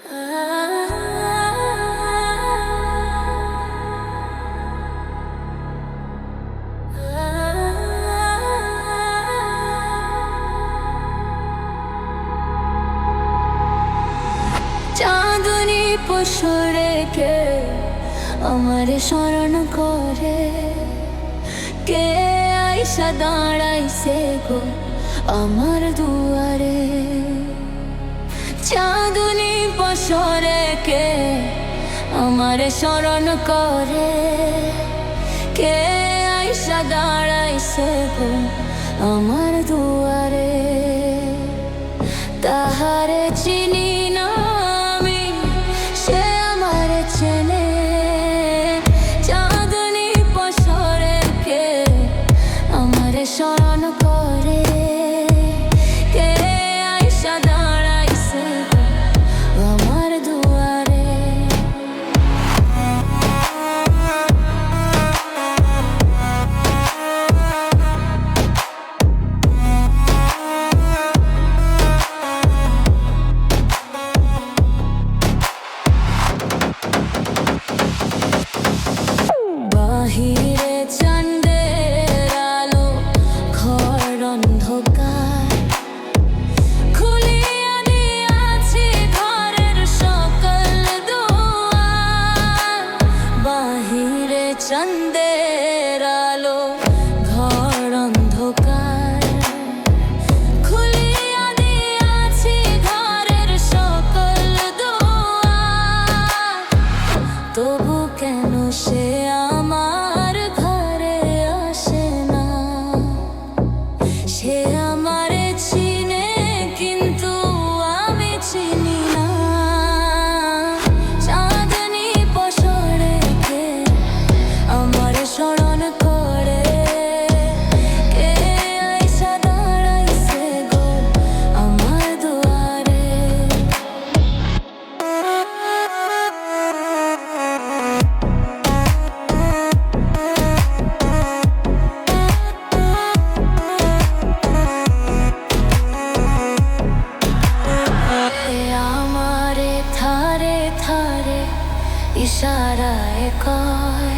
চাঁদনী পশুরে কে আমারে স্মরণ করে, কে আইসা দাঁড়াইছে গো আমার দুয়ারে। চাঁদনী পশুরে কে আমারে স্মরণ করে, কে আইসা দাঁড়াইছে গো আমার দুয়ারে। তাহারে চিনি না আমি, সে আমারে চেনে। চাঁদনী পশুরে কে আমারে স্মরণ করে, কে আইসা দাঁড়াইছে গো আমার দুয়ারে। বাহিরে চাঁদের আলো, ঘর অন্ধকার, খুলিয়া দিয়াছি ঘরের সকল দুয়ার। বাহিরে চাঁদের আলো, ঘর অন্ধকার, খুলিয়া দিয়াছি ঘরের সকল দুয়ার। তবু কেন সে আমার ঘরে আসে না? সে আমারে চিনে কিন্তু আমি চিনি না। চাঁদনী পশুরে কে আমারে স্মরণ করে, কে আইসা দাঁড়াইছে গো আমার দুয়ারে। আমারে থারে থারে ইশারায় কয়,